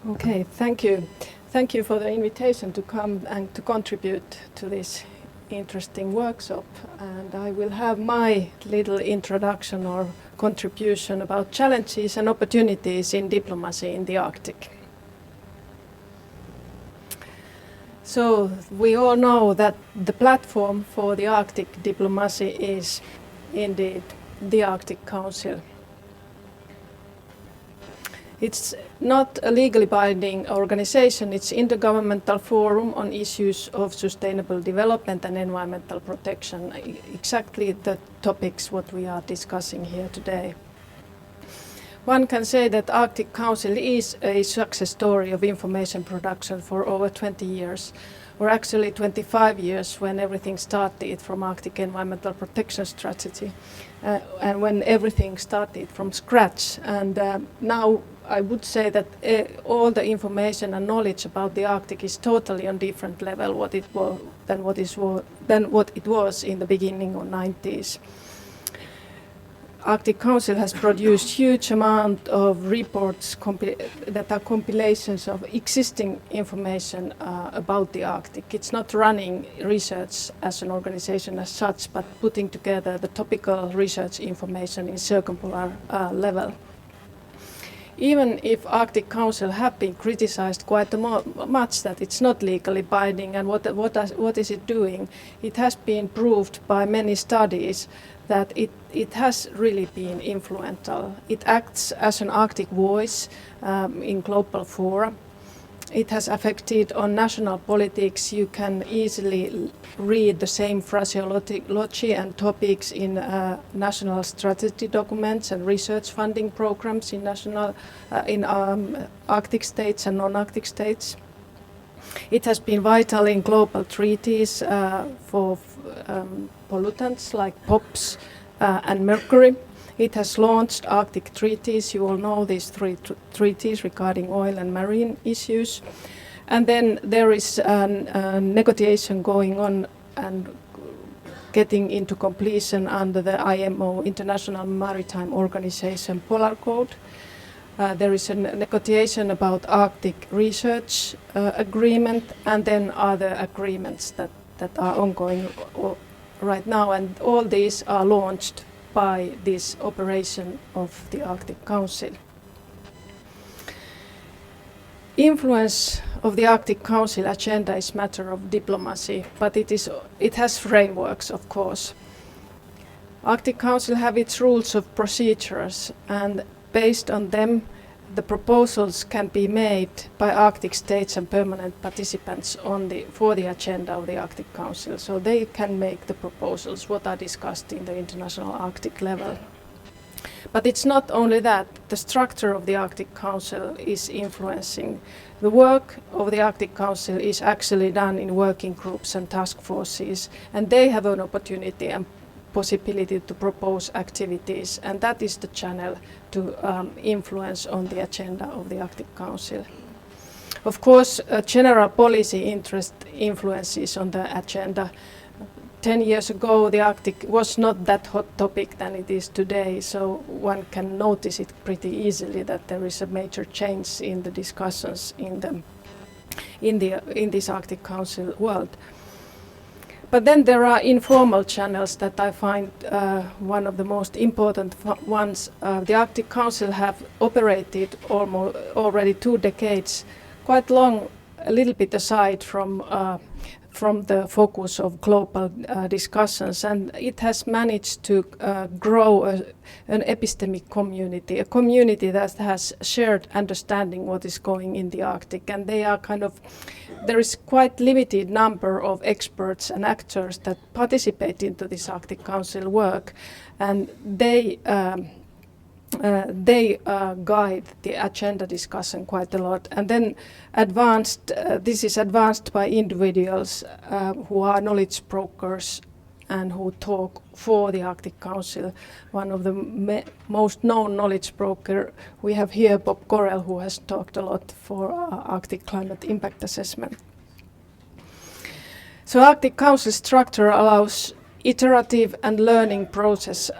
Okay, thank you. Thank you for the invitation to come and to contribute to this interesting workshop. And I will have my little introduction or contribution about challenges and opportunities in diplomacy in the Arctic. So we all know that the platform for the Arctic diplomacy is indeed the Arctic Council. It's not a legally binding organization, it's an intergovernmental forum on issues of sustainable development and environmental protection, exactly the topics what we are discussing here today. One can say that Arctic Council is a success story of information production for over 20 years, or actually 25 years when everything started from Arctic Environmental Protection Strategy, and when everything started from scratch. And now I would say that all the information and knowledge about the Arctic is totally on different level than what it was in the beginning of 90s. Arctic Council has produced huge amount of reports that are compilations of existing information about the Arctic. It's not running research as an organization as such, but putting together the topical research information in circumpolar level. Even if Arctic Council have been criticized quite much that it's not legally binding and what is it doing, it has been proved by many studies that it has really been influential. It acts as an Arctic voice in global fora. It has affected on national politics. You can easily read the same phraseology and topics in national strategy documents and research funding programs in Arctic states and non-Arctic states. It has been vital in global treaties for pollutants like POPs and mercury. It has launched Arctic treaties. You all know these three treaties regarding oil and marine issues. And then there is a negotiation going on and getting into completion under the IMO, International Maritime Organization Polar Code. There is a negotiation about Arctic research agreement, and then other agreements that are ongoing right now, and all these are launched by this operation of the Arctic Council. Influence of the Arctic Council agenda is matter of diplomacy, but it has frameworks, of course. Arctic Council have its rules of procedures, and based on them, the proposals can be made by Arctic states and permanent participants for the agenda of the Arctic Council. So they can make the proposals what are discussed in the international Arctic level. But it's not only that. The structure of the Arctic Council is influencing. The work of the Arctic Council is actually done in working groups and task forces, and they have an opportunity and possibility to propose activities, and that is the channel to influence on the agenda of the Arctic Council. Of course, general policy interest influences on the agenda. 10 years ago, the Arctic was not that hot topic than it is today, so one can notice it pretty easily that there is a major change in the discussions in this Arctic Council world. But then there are informal channels that I find one of the most important ones. The Arctic Council have operated already 2 decades, quite long, a little bit aside from the focus of global discussions, and it has managed to grow an epistemic community, a community that has shared understanding what is going in the Arctic, and they are there is quite limited number of experts and actors that participate into this Arctic Council work, and they guide the agenda discussion quite a lot. And then this is advanced by individuals who are knowledge brokers and who talk for the Arctic Council. One of the most known knowledge broker we have here, Bob Correll, who has talked a lot for Arctic climate impact assessment. So Arctic Council structure allows iterative and learning process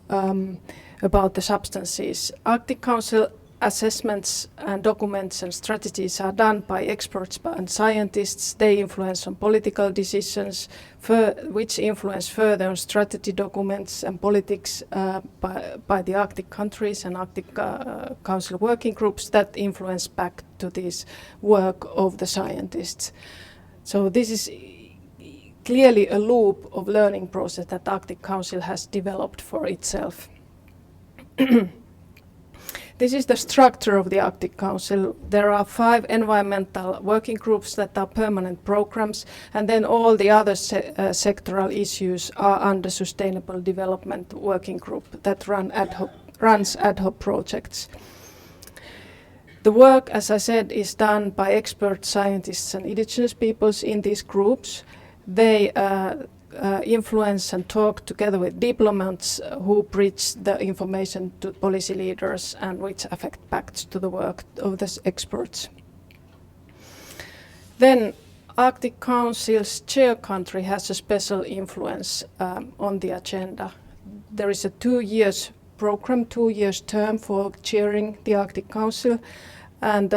about the substances. Arctic Council assessments and documents and strategies are done by experts and scientists. They influence on political decisions, which influence further on strategy documents and politics by the Arctic countries and Arctic Council working groups that influence back to this work of the scientists. So this is clearly a loop of learning process that Arctic Council has developed for itself. This is the structure of the Arctic Council. There are 5 environmental working groups that are permanent programs, and then all the other sectoral issues are under Sustainable Development Working Group that runs ad hoc projects. The work, as I said, is done by expert scientists and indigenous peoples in these groups. They influence and talk together with diplomats who bridge the information to policy leaders and which affect back to the work of the experts. Then Arctic Council's chair country has a special influence on the agenda. There is a 2 years program, 2 years term for chairing the Arctic Council, and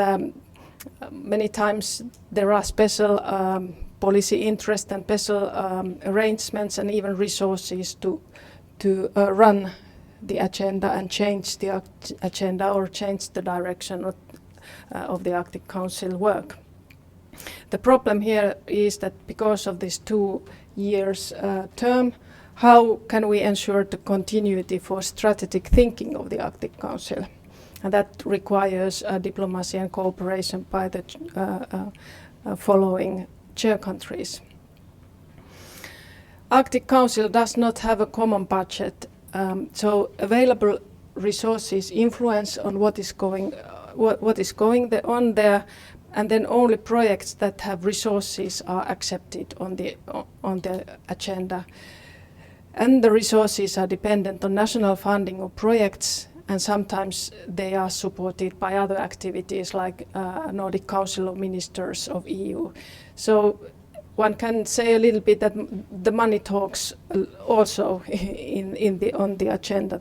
many times there are special policy interest and special arrangements and even resources to run the agenda and change the agenda or change the direction of the Arctic Council work. The problem here is that because of this 2 years term, how can we ensure the continuity for strategic thinking of the Arctic Council? And that requires diplomacy and cooperation by the following chair countries. Arctic Council does not have a common budget, so available resources influence on what is going on there, and then only projects that have resources are accepted on the agenda. And the resources are dependent on national funding of projects, and sometimes they are supported by other activities like Nordic Council of Ministers of EU. So one can say a little bit that the money talks also on the agenda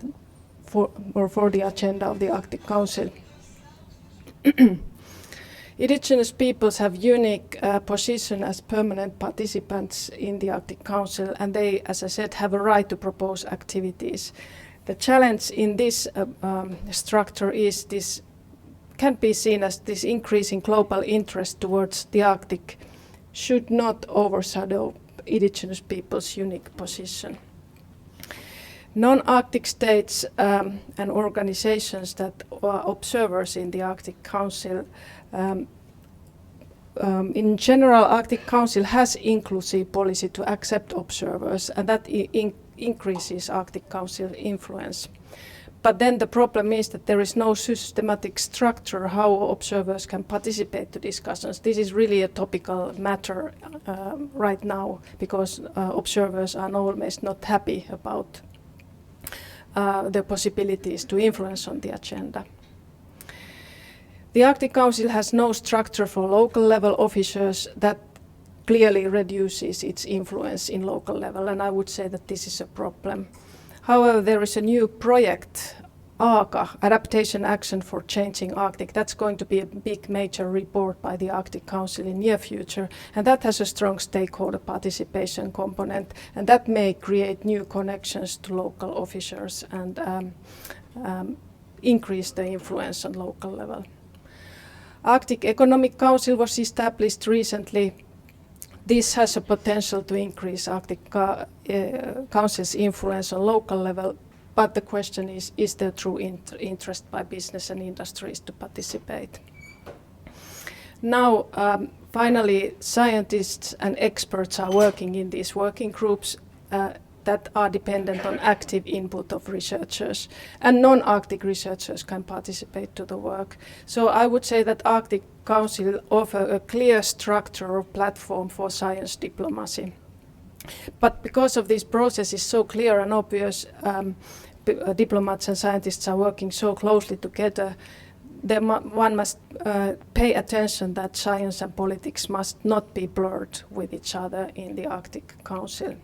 for the agenda of the Arctic Council. Indigenous peoples have unique position as permanent participants in the Arctic Council, and they, as I said, have a right to propose activities. The challenge in this structure is this can be seen as this increasing global interest towards the Arctic should not overshadow indigenous peoples' unique position. Non-Arctic states and organizations that are observers in the Arctic Council, in general, Arctic Council has inclusive policy to accept observers, and that increases Arctic Council influence. But then the problem is that there is no systematic structure how observers can participate to discussions. This is really a topical matter right now, because observers are always not happy about the possibilities to influence on the agenda. The Arctic Council has no structure for local level officers that clearly reduces its influence in local level, and I would say that this is a problem. However, there is a new project, AAKA, Adaptation Action for Changing Arctic. That's going to be a big major report by the Arctic Council in near future, and that has a strong stakeholder participation component, and that may create new connections to local officers and increase the influence on local level. Arctic Economic Council was established recently. This has a potential to increase Arctic Council's influence on local level, but the question is there true interest by business and industries to participate? Now, finally, scientists and experts are working in these working groups that are dependent on active input of researchers, and non-Arctic researchers can participate to the work. So I would say that Arctic Council offers a clear structure or platform for science diplomacy. But because of this process is so clear and obvious, diplomats and scientists are working so closely together, one must pay attention that science and politics must not be blurred with each other in the Arctic Council.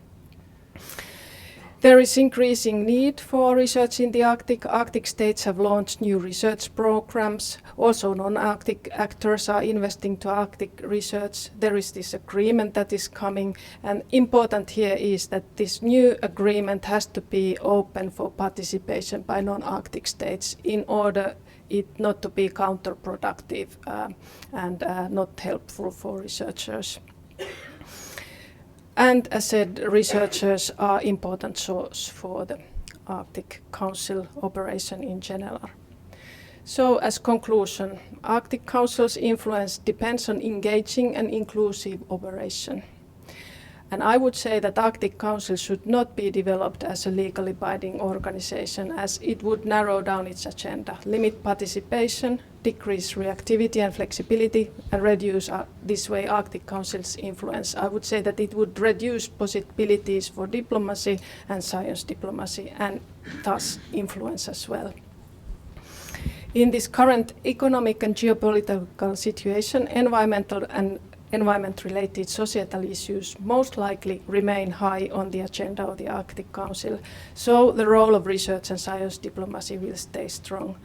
There is increasing need for research in the Arctic. Arctic states have launched new research programs. Also, non-Arctic actors are investing to Arctic research. There is this agreement that is coming, and important here is that this new agreement has to be open for participation by non-Arctic states in order it not to be counterproductive and not helpful for researchers. And as said, researchers are important source for the Arctic Council operation in general. So as conclusion, Arctic Council's influence depends on engaging and inclusive operation. And I would say that Arctic Council should not be developed as a legally binding organization, as it would narrow down its agenda, limit participation, decrease reactivity and flexibility, and reduce this way Arctic Council's influence. I would say that it would reduce possibilities for diplomacy and science diplomacy, and thus influence as well. In this current economic and geopolitical situation, environmental and environment-related societal issues most likely remain high on the agenda of the Arctic Council, so the role of research and science diplomacy will stay strong.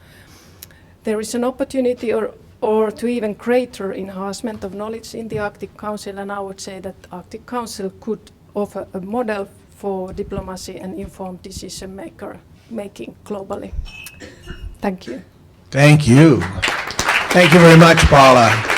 There is an opportunity or to even greater enhancement of knowledge in the Arctic Council, and I would say that Arctic Council could offer a model for diplomacy and informed decision making globally. Thank you. Thank you. Thank you very much, Paula.